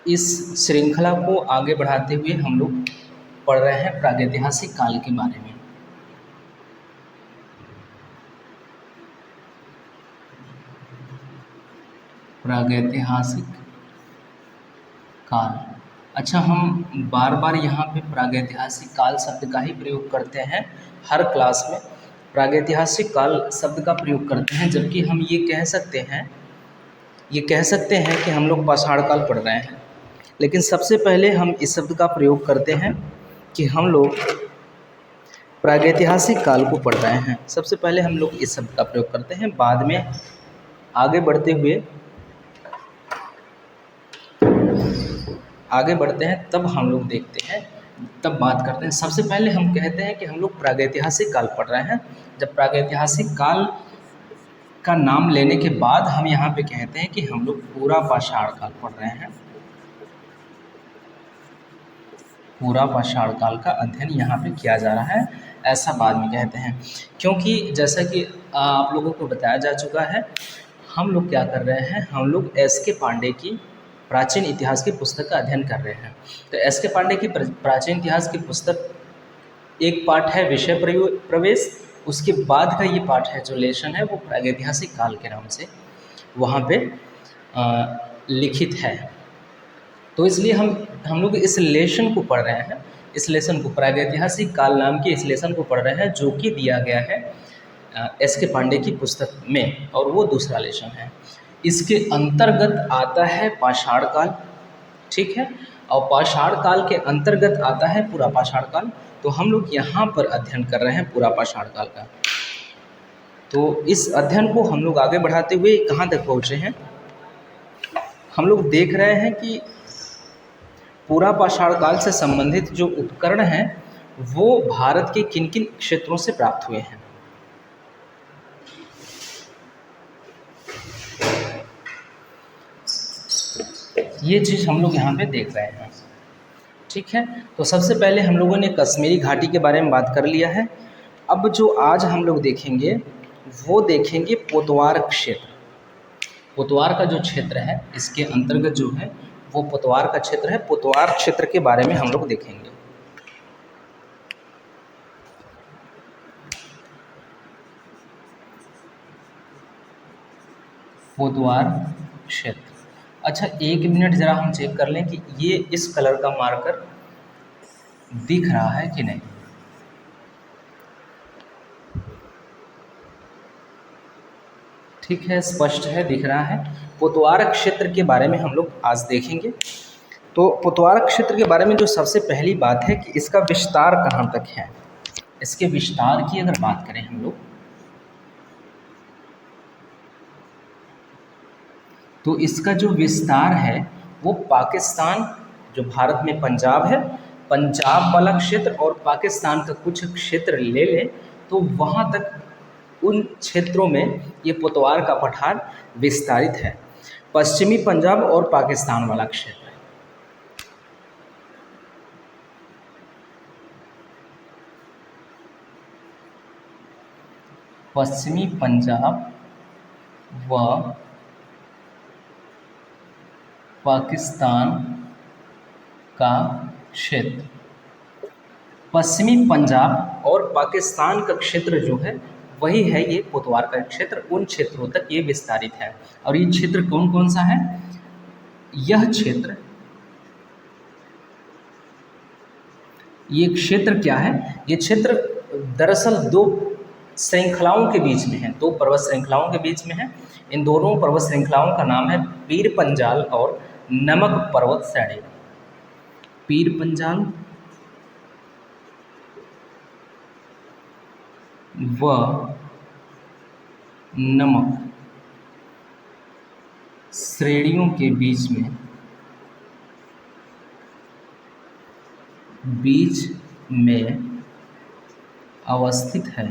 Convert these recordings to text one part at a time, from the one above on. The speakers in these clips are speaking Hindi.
इस श्रृंखला को आगे बढ़ाते हुए हम लोग पढ़ रहे हैं प्रागैतिहासिक काल के बारे में। प्रागैतिहासिक काल। अच्छा, हम बार बार यहाँ पे प्रागैतिहासिक काल शब्द का ही प्रयोग करते हैं, हर क्लास में प्रागैतिहासिक काल शब्द का प्रयोग करते हैं, जबकि हम ये कह सकते हैं कि हम लोग पाषाण काल पढ़ रहे हैं। लेकिन सबसे पहले हम इस शब्द का प्रयोग करते हैं कि हम लोग प्रागैतिहासिक काल को पढ़ रहे हैं। सबसे पहले हम लोग इस शब्द का प्रयोग करते हैं, बाद में आगे बढ़ते हैं तब हम लोग देखते हैं, तब बात करते हैं। सबसे पहले हम कहते हैं कि हम लोग प्रागैतिहासिक काल पढ़ रहे हैं। जब प्रागैतिहासिक काल का नाम लेने के बाद हम यहाँ पे कहते हैं कि हम लोग पूरा पाषाण काल पढ़ रहे हैं। पूरा पाषाण काल का अध्ययन यहाँ पे किया जा रहा है, ऐसा बाद में कहते हैं। क्योंकि जैसा कि आप लोगों को बताया जा चुका है, हम लोग क्या कर रहे हैं, हम लोग एस.के. पांडे की प्राचीन इतिहास की पुस्तक का अध्ययन कर रहे हैं। तो एस.के. पांडे की प्राचीन इतिहास की पुस्तक एक पार्ट है विषय प्रवेश, उसके बाद का ये पार्ट है जो लेशन है वो प्रागैतिहासिक काल के नाम से वहाँ पे लिखित है। तो इसलिए हम लोग इस लेशन को पढ़ रहे हैं, इस लेसन को प्रागैतिहासिक काल नाम के इस लेसन को पढ़ रहे हैं, जो कि दिया गया है एस.के. पांडे की पुस्तक में, और वो दूसरा लेशन है। इसके अंतर्गत आता है पाषाण काल, ठीक है, और पाषाण काल के अंतर्गत आता है पूरा पाषाण काल। तो हम लोग यहाँ पर अध्ययन कर रहे हैं पूरा पाषाण काल का। तो इस अध्ययन को हम लोग आगे बढ़ाते हुए कहाँ तक पहुँचे हैं, हम लोग देख रहे हैं कि पूरा पाषाण काल से संबंधित जो उपकरण हैं वो भारत के किन किन क्षेत्रों से प्राप्त हुए हैं। ये चीज़ हम लोग यहाँ पे देख रहे हैं, ठीक है। तो सबसे पहले हम लोगों ने कश्मीरी घाटी के बारे में बात कर लिया है। अब जो आज हम लोग देखेंगे वो देखेंगे पोतवार क्षेत्र। पोतवार का जो क्षेत्र है इसके अंतर्गत जो है वो पोतवार का क्षेत्र है। पोतवार क्षेत्र के बारे में हम लोग देखेंगे। पोतवार क्षेत्र। अच्छा, 1 मिनट ज़रा हम चेक कर लें कि ये इस कलर का मार्कर दिख रहा है कि नहीं। ठीक है, स्पष्ट है, दिख रहा है। पोतवार क्षेत्र के बारे में हम लोग आज देखेंगे। तो पोतवार क्षेत्र के बारे में जो सबसे पहली बात है कि इसका विस्तार कहाँ तक है। इसके विस्तार की अगर बात करें हम लोग, तो इसका जो विस्तार है वो पाकिस्तान, जो भारत में पंजाब है, पंजाब वाला क्षेत्र और पाकिस्तान का कुछ क्षेत्र ले लें तो वहाँ तक उन क्षेत्रों में ये पोतवार का पठार विस्तारित है। पश्चिमी पंजाब और पाकिस्तान वाला क्षेत्र है। पश्चिमी पंजाब व पाकिस्तान का क्षेत्र। पश्चिमी पंजाब और पाकिस्तान का क्षेत्र जो है वही है ये पोतवार का क्षेत्र। उन क्षेत्रों तक ये विस्तारित है। और ये क्षेत्र कौन कौन सा है, यह क्षेत्र, ये क्षेत्र क्या है, ये क्षेत्र दरअसल 2 श्रृंखलाओं के बीच में है, 2 पर्वत श्रृंखलाओं के बीच में है। इन दोनों पर्वत श्रृंखलाओं का नाम है पीर पंजाल और नमक पर्वत श्रेणी। पीर पंजाल व नमक श्रेणियों के बीच में अवस्थित है।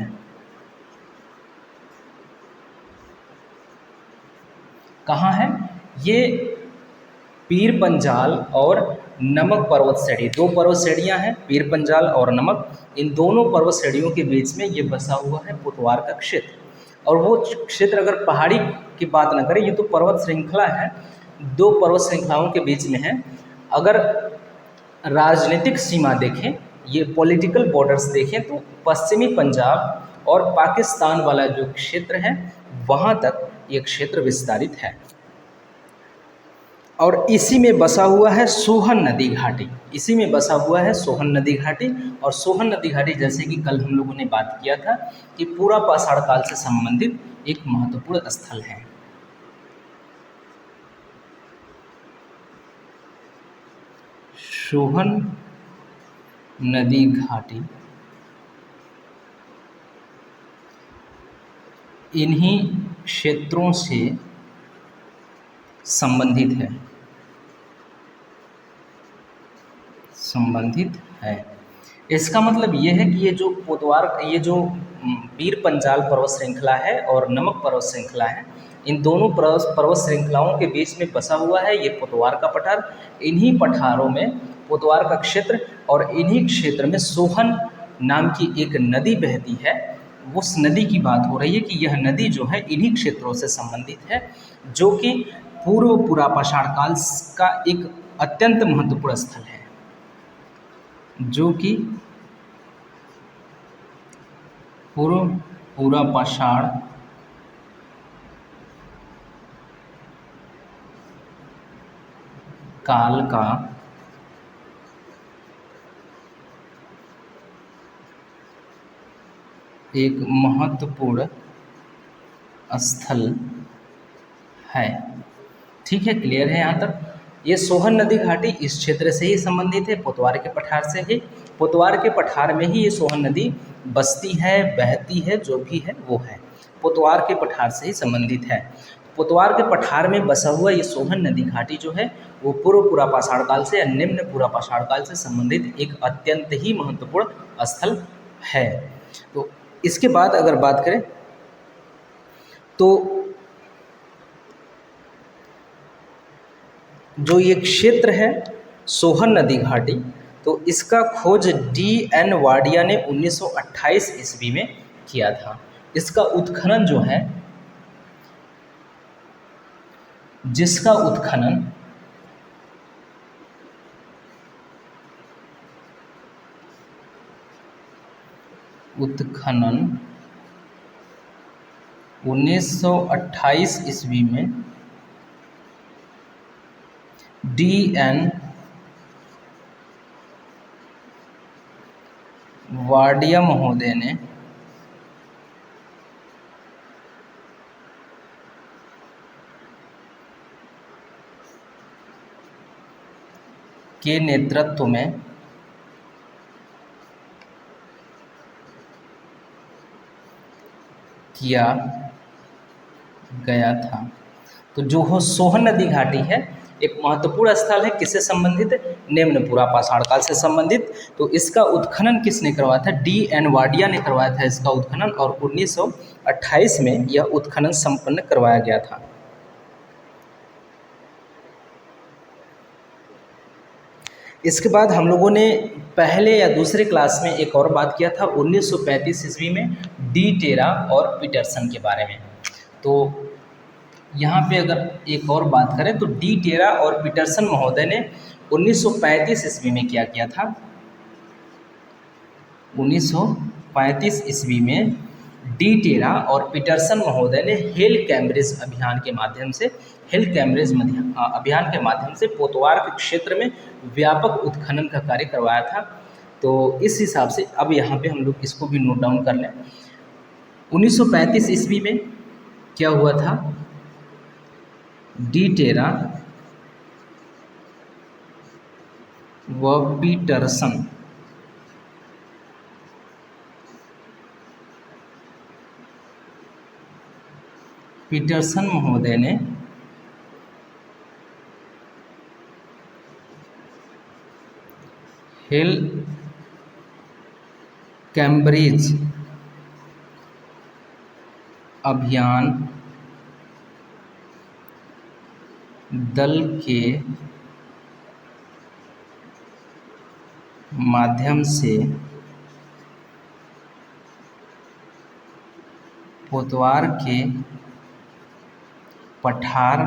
कहाँ है ये पीर पंजाल और नमक पर्वत श्रेणी? 2 पर्वत श्रेणियाँ हैं, पीर पंजाल और नमक। इन दोनों पर्वत श्रेणियों के बीच में ये बसा हुआ है पोतवार का क्षेत्र। और वो क्षेत्र अगर पहाड़ी की बात न करें, ये तो पर्वत श्रृंखला है, 2 पर्वत श्रृंखलाओं के बीच में है। अगर राजनीतिक सीमा देखें, ये पॉलिटिकल बॉर्डर्स देखें, तो पश्चिमी पंजाब और पाकिस्तान वाला जो क्षेत्र है वहाँ तक ये क्षेत्र विस्तारित है और इसी में बसा हुआ है सोहन नदी घाटी। इसी में बसा हुआ है सोहन नदी घाटी। और सोहन नदी घाटी जैसे कि कल हम लोगों ने बात किया था कि पूरा पाषाण काल से संबंधित एक महत्वपूर्ण स्थल है। सोहन नदी घाटी इन्हीं क्षेत्रों से संबंधित है। इसका मतलब ये है कि ये जो वीर पंजाल पर्वत श्रृंखला है और नमक पर्वत श्रृंखला है, इन दोनों पर्वत श्रृंखलाओं के बीच में बसा हुआ है ये पोतवार का पठार। इन्हीं पठारों में पोतवार का क्षेत्र और इन्हीं क्षेत्र में सोहन नाम की एक नदी बहती है। उस नदी की बात हो रही है कि यह नदी जो है इन्हीं क्षेत्रों से संबंधित है, जो कि पूर्व पुरापाषाण काल का एक अत्यंत महत्वपूर्ण स्थल है, जो कि पूर्व पुरापाषाण काल का एक महत्वपूर्ण स्थल है। ठीक है, क्लियर है यहाँ तक। ये सोहन नदी घाटी इस क्षेत्र से ही संबंधित है, पोतवार के पठार से ही। पोतवार के पठार में ही ये सोहन नदी बसती है, बहती है, जो भी है वो है, पोतवार के पठार से ही संबंधित है। पोतवार के पठार में बसा हुआ ये सोहन नदी घाटी जो है वो पूर्व पुरापाषाण काल से या निम्न पुरापाषाण काल से संबंधित एक अत्यंत ही महत्वपूर्ण स्थल है। तो इसके बाद अगर बात करें तो जो ये क्षेत्र है सोहन नदी घाटी, तो इसका खोज D.N. वाडिया ने 1928 ईस्वी में किया था। इसका उत्खनन जो है, जिसका उत्खनन उत्खनन 1928 ईस्वी में D.N. वाडिया महोदय ने के नेतृत्व में किया गया था। तो जो हो सोहन नदी घाटी है एक महत्वपूर्ण स्थल है, किससे संबंधित? निम्न पुरापाषाण काल से संबंधित। तो इसका उत्खनन किसने करवाया था? D.N. वाडिया ने करवाया था इसका उत्खनन, और 1928 में यह उत्खनन संपन्न करवाया गया था। इसके बाद हम लोगों ने पहले या दूसरे क्लास में एक और बात किया था 1935 ईस्वी में डी टेरा और पीटरसन के बारे में। तो यहाँ पे अगर एक और बात करें तो डी टेरा और पीटरसन महोदय ने 1935 ईस्वी में क्या किया था? 1935 ईस्वी में डी टेरा और पीटरसन महोदय ने हेल कैम्ब्रिज अभियान के माध्यम से पोतवार के क्षेत्र में व्यापक उत्खनन का कार्य करवाया था। तो इस हिसाब से अब यहाँ पे हम लोग इसको भी नोट डाउन कर लें। 1935 ईस्वी में क्या हुआ था? डी टेरा व पीटरसन महोदय ने हेल कैम्ब्रिज अभियान दल के माध्यम से पोतवार के पठार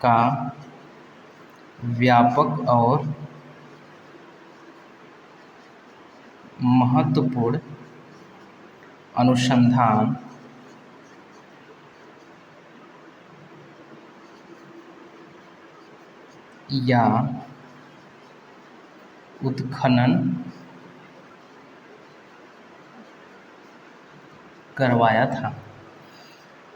का व्यापक और महत्वपूर्ण अनुसंधान या उत्खनन करवाया था।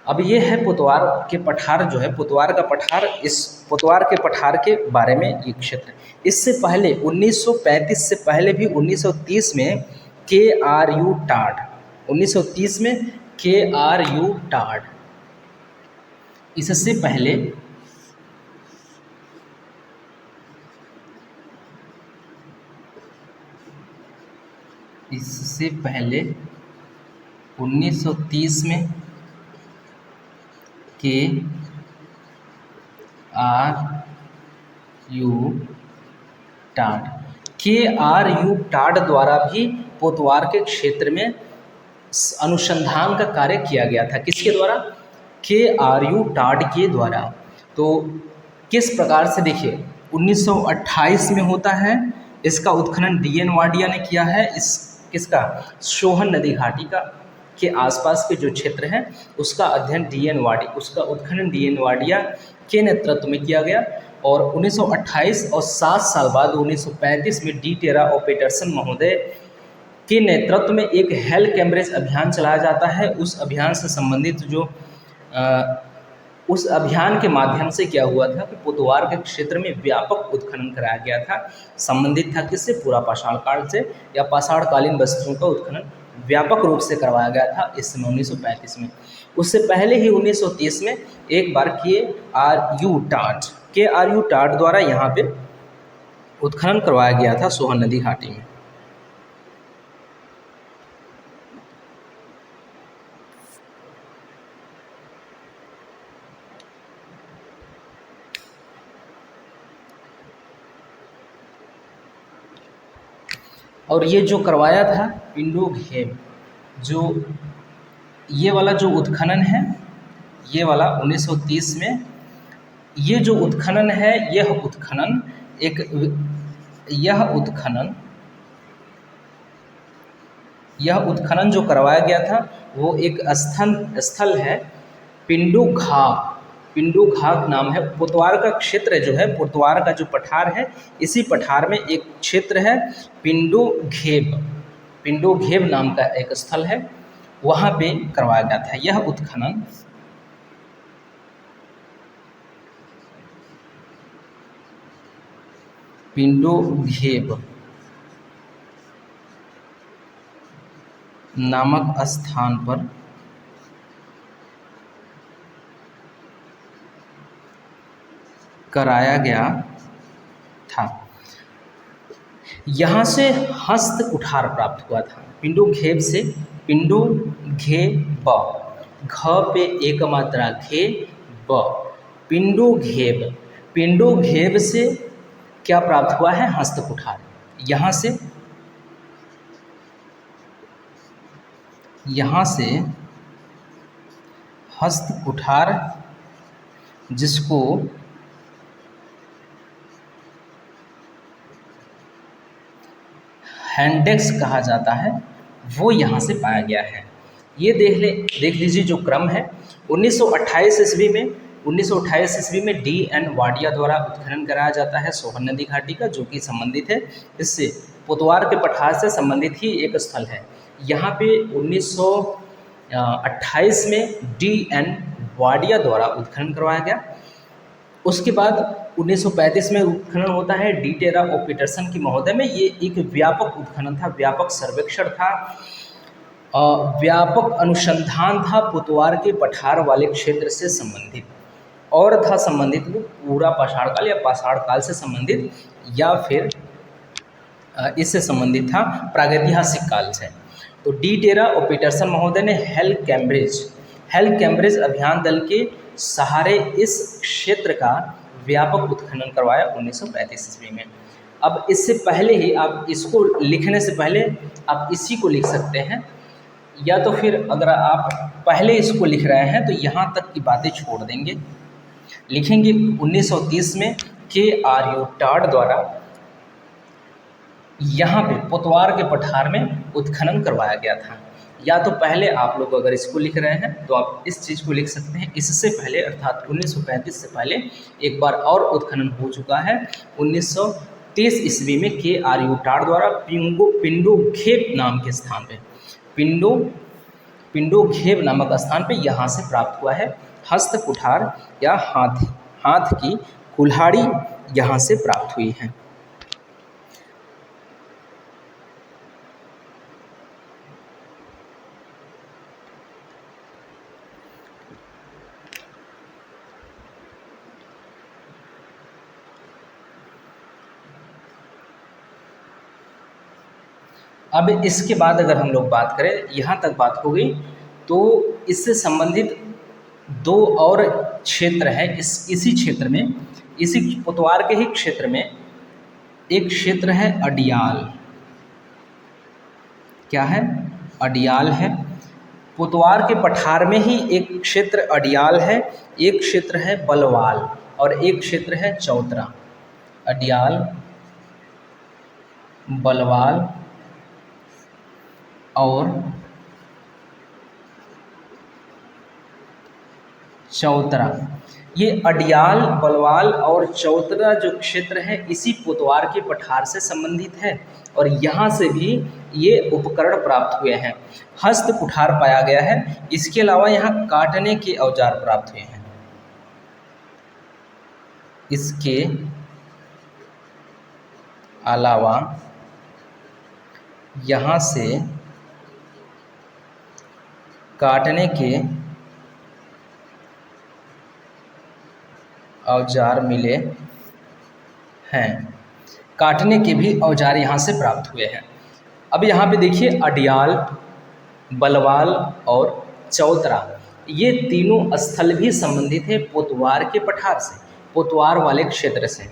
अब ये है पुतवार के पठार जो है, पुतवार का पठार, इस पुतवार के पठार के बारे में ये क्षेत्र। इससे पहले 1935 से पहले भी 1930 में KRU टाड, 1930 में KRU टाड, इससे पहले इससे पहले 1930 में KRU टाड, KRU टाड द्वारा भी पोतवार के क्षेत्र में अनुसंधान का कार्य किया गया था। किसके द्वारा? KRU टाड के द्वारा। तो किस प्रकार से, देखिए 1928 में होता है इसका उत्खनन DN वाडिया ने किया है। इस किसका? सोहन नदी घाटी का के आसपास के जो क्षेत्र हैं उसका अध्ययन उसका उत्खनन DN वाडिया के नेतृत्व में किया गया। और 1928 और 7 साल बाद 1935 में डी टेरा और पीटरसन महोदय के नेतृत्व में एक हेल कैम्ब्रिज अभियान चलाया जाता है। उस अभियान से संबंधित जो उस अभियान के माध्यम से क्या हुआ था कि पुतवार के क्षेत्र में व्यापक उत्खनन कराया गया था। संबंधित था किससे? पूरा पाषाण काल से, या पाषाणकालीन वस्तुओं का उत्खनन व्यापक रूप से करवाया गया था इस समय 1935 में। उससे पहले ही 1930 में एक बार KRU टाड द्वारा यहाँ पे उत्खनन करवाया गया था सोहन नदी घाटी में। और ये जो करवाया था पिंडो घेब, जो ये वाला जो उत्खनन है, ये वाला 1930 में, ये जो उत्खनन है, यह उत्खनन जो करवाया गया था वो एक स्थल है पिंडो घाग नाम है। पुतवार का क्षेत्र जो है, पुतवार का जो पठार है, इसी पठार में एक क्षेत्र है पिंडो घेब नाम का एक स्थल है, वहाँ पे करवाया गया था यह उत्खनन। पिंडो घेब नामक स्थान पर कराया गया था। यहाँ से हस्त कुठार प्राप्त हुआ था पिंडो घेब से। पिंडो घेब, घ पे एक मात्रा घे ब, पिंडो घेब से क्या प्राप्त हुआ है? हस्त कुठार। यहाँ से हस्त कुठार, जिसको हैंडेक्स कहा जाता है, वो यहाँ से पाया गया है। ये देख लीजिए जो क्रम है। 1928 ईस्वी में DN वाडिया द्वारा उत्खनन कराया जाता है सोहन नदी घाटी का, जो कि संबंधित है इससे, पुतवार के पठार से संबंधित ही एक स्थल है। यहाँ पे 1928 में DN वाडिया द्वारा उत्खनन करवाया गया। उसके बाद 1935 में उत्खनन होता है डी टेरा और पीटरसन की महोदय में। ये एक व्यापक उत्खनन था, व्यापक सर्वेक्षण था, व्यापक अनुसंधान था पुतवार के पठार वाले क्षेत्र से संबंधित, और था संबंधित वो पूरा पाषाण काल या पाषाण काल से संबंधित, या फिर इससे संबंधित था प्रागैतिहासिक काल से। तो डी टेरा और पीटरसन महोदय ने हेल कैम्ब्रिज अभियान दल के सहारे इस क्षेत्र का व्यापक उत्खनन करवाया 1935 ईस्वी में। अब इससे पहले ही आप इसको लिखने से पहले आप इसी को लिख सकते हैं, या तो फिर अगर आप पहले इसको लिख रहे हैं तो यहाँ तक की बातें छोड़ देंगे, लिखेंगे 1930 में KRU टाड द्वारा यहाँ पे पोतवार के पठार में उत्खनन करवाया गया था। या तो पहले आप लोग अगर इसको लिख रहे हैं तो आप इस चीज़ को लिख सकते हैं, इससे पहले अर्थात 1935 से पहले एक बार और उत्खनन हो चुका है 1930 ईस्वी में KRU टाड द्वारा पिंडोघेब नाम के स्थान पे पिंडोघेब नामक स्थान पे यहाँ से प्राप्त हुआ है। हस्त कुठार या हाथ की कुल्हाड़ी यहाँ से प्राप्त हुई है। अब इसके बाद अगर हम लोग बात करें, यहाँ तक बात हो गई, तो इससे संबंधित दो और क्षेत्र है। इसी क्षेत्र में, इसी पोतवार के ही क्षेत्र में एक क्षेत्र है अडियाल। क्या है? अडियाल है। पोतवार के पठार में ही एक क्षेत्र अडियाल है, एक क्षेत्र है बलवाल और एक क्षेत्र है चौतरा। अडियाल, बलवाल और चौतरा। ये अडियाल, बलवाल और चौतरा जो क्षेत्र है इसी पोतवार के पठार से संबंधित है और यहाँ से भी ये उपकरण प्राप्त हुए हैं। हस्त कुठार पाया गया है। इसके अलावा यहाँ काटने के औजार प्राप्त हुए हैं। इसके अलावा यहाँ से काटने के औजार मिले हैं। काटने के भी औजार यहाँ से प्राप्त हुए हैं। अब यहाँ पे देखिए अडियाल, बलवाल और चौतरा, ये तीनों स्थल भी संबंधित है पोतवार के पठार से, पोतवार वाले क्षेत्र से।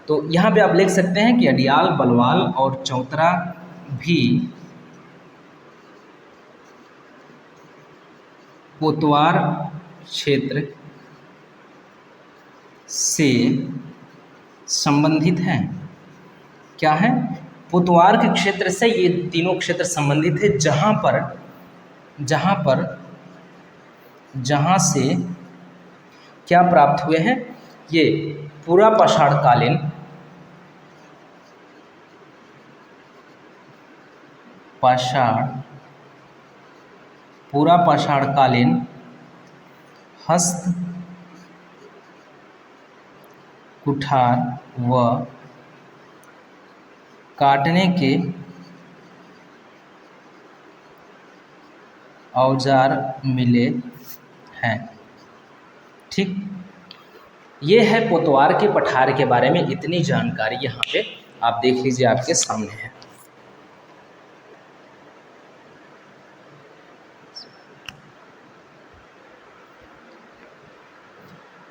तो यहाँ पे आप लिख सकते हैं कि अडियाल, बलवाल और चौतरा भी पोतवार क्षेत्र से संबंधित हैं। क्या है? पोतवार के क्षेत्र से ये तीनों क्षेत्र संबंधित है, जहाँ से क्या प्राप्त हुए हैं? ये पूरा पाषाणकालीन हस्त कुठार व काटने के औजार मिले हैं। ठीक, ये है पोतवार के पठार के बारे में इतनी जानकारी यहाँ पे आप देख लीजिए, आपके सामने है।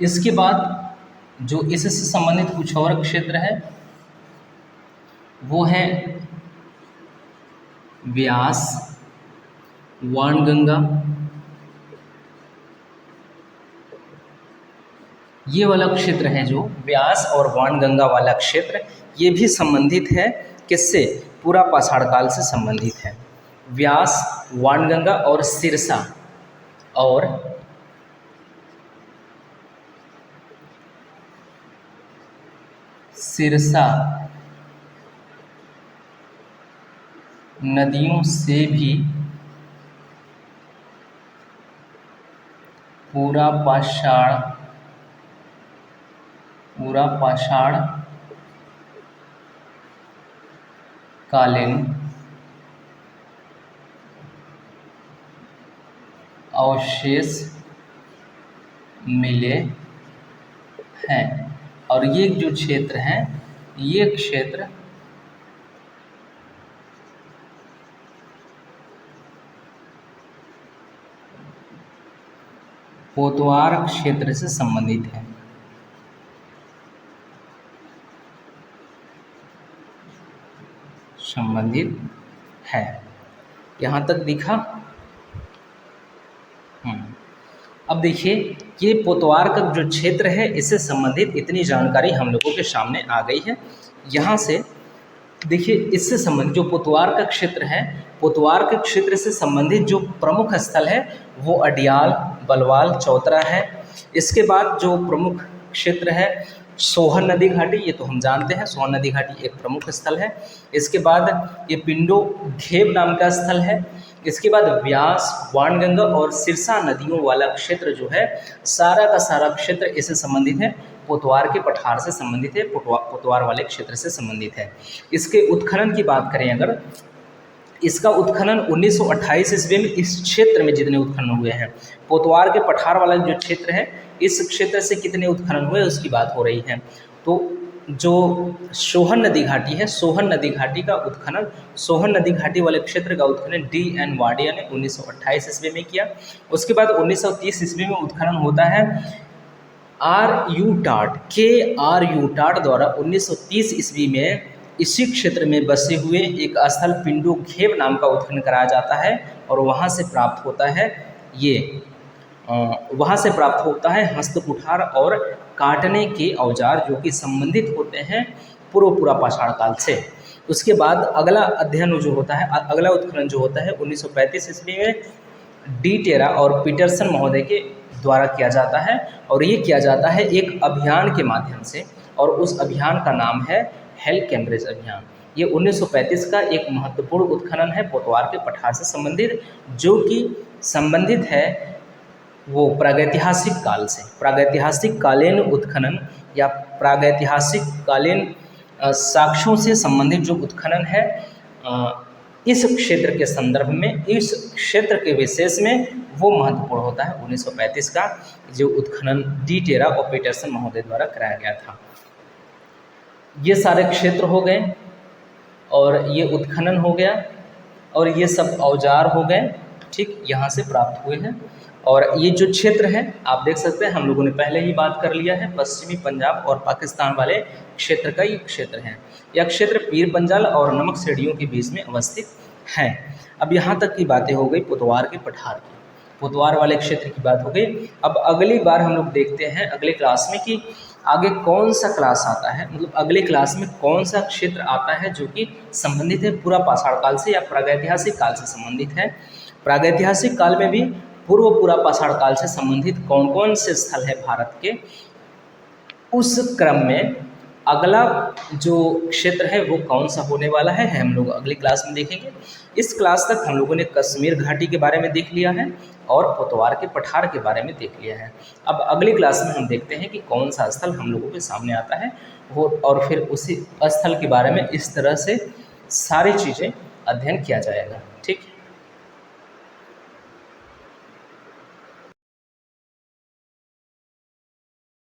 इसके बाद जो इससे संबंधित कुछ और क्षेत्र है वो है व्यास, वाणगंगा। ये वाला क्षेत्र है जो व्यास और वाणगंगा वाला क्षेत्र, ये भी संबंधित है किससे? पूरा पाषाण काल से संबंधित है। व्यास, वाणगंगा और सिरसा नदियों से भी पूरा पाषाण कालीन अवशेष मिले हैं। और ये जो क्षेत्र है, ये क्षेत्र पोतवार क्षेत्र से संबंधित है। यहाँ तक दिखा। अब देखिए ये पोतवार का जो क्षेत्र है इससे संबंधित इतनी जानकारी हम लोगों के सामने आ गई है। यहाँ से देखिए इससे संबंधित जो पोतवार का क्षेत्र है, पोतवार के क्षेत्र से संबंधित जो प्रमुख स्थल है वो अडियाल, बलवाल, चौतरा है। इसके बाद जो प्रमुख क्षेत्र है सोहन नदी घाटी, ये तो हम जानते हैं, सोहन नदी घाटी एक प्रमुख स्थल है। इसके बाद ये पिंडो घेव नाम का स्थल है। इसके बाद व्यास, वाणगंगा और सिरसा नदियों वाला क्षेत्र जो है सारा का सारा क्षेत्र इससे संबंधित है, पोतवार के पठार से संबंधित है, पोतवार वाले क्षेत्र से संबंधित है। इसके उत्खनन की बात करें अगर, इसका उत्खनन 1928 ईस्वी में इस क्षेत्र में जितने उत्खनन हुए हैं, पोतवार के पठार वाला जो क्षेत्र है इस क्षेत्र से कितने उत्खनन हुए उसकी बात हो रही है। तो जो सोहन नदी घाटी है, सोहन नदी घाटी का उत्खनन, सोहन नदी घाटी वाले क्षेत्र का उत्खनन D.N. वाडिया ने 1928 ईस्वी में किया। उसके बाद 1930 ईस्वी में उत्खनन होता है R.U. टाट द्वारा 1930 ईस्वी में इसी क्षेत्र में बसे हुए एक स्थल पिंडो घेव नाम का उत्खनन कराया जाता है और वहाँ से प्राप्त होता है हस्त कुठार और काटने के औजार जो कि संबंधित होते हैं पूर्व पाषाण काल से। उसके बाद अगला अध्ययन जो होता है, अगला उत्खनन जो होता है 1935 ईस्वी में डी टेरा और पीटरसन महोदय के द्वारा किया जाता है और ये किया जाता है एक अभियान के माध्यम से और उस अभियान का नाम है हेल कैम्ब्रिज अभियान। ये 1935 का एक महत्वपूर्ण उत्खनन है पोतवार के पठार से संबंधित, जो कि संबंधित है वो प्रागैतिहासिक काल से। प्रागैतिहासिक कालीन उत्खनन या प्रागैतिहासिक कालीन साक्ष्यों से संबंधित जो उत्खनन है इस क्षेत्र के संदर्भ में, इस क्षेत्र के विशेष में वो महत्वपूर्ण होता है 1935 का जो उत्खनन डी टेरा और पीटरसन महोदय द्वारा कराया गया था। ये सारे क्षेत्र हो गए और ये उत्खनन हो गया और ये सब औजार हो गए, ठीक, यहाँ से प्राप्त हुए हैं। और ये जो क्षेत्र है आप देख सकते हैं, हम लोगों ने पहले ही बात कर लिया है, पश्चिमी पंजाब और पाकिस्तान वाले क्षेत्र का ये क्षेत्र है। यह क्षेत्र पीर पंजाल और नमक सीढ़ियों के बीच में अवस्थित है। अब यहाँ तक की बातें हो गई पोतवार के पठार की, पोतवार वाले क्षेत्र की बात हो गई। अब अगली बार हम लोग देखते हैं अगले क्लास में कि आगे कौन सा क्लास आता है, मतलब अगले क्लास में कौन सा क्षेत्र आता है जो कि संबंधित है पूरा पाषाण काल से या प्रागैतिहासिक काल से संबंधित है। प्रागैतिहासिक काल में भी पूरा पाषाण काल से संबंधित कौन कौन से स्थल है भारत के, उस क्रम में अगला जो क्षेत्र है वो कौन सा होने वाला है हम लोग अगली क्लास में देखेंगे। इस क्लास तक हम लोगों ने कश्मीर घाटी के बारे में देख लिया है और पोतवार के पठार के बारे में देख लिया है। अब अगली क्लास में हम देखते हैं कि कौन सा स्थल हम लोगों के सामने आता है वो, और फिर उसी स्थल के बारे में इस तरह से सारी चीज़ें अध्ययन किया जाएगा। ठीक है।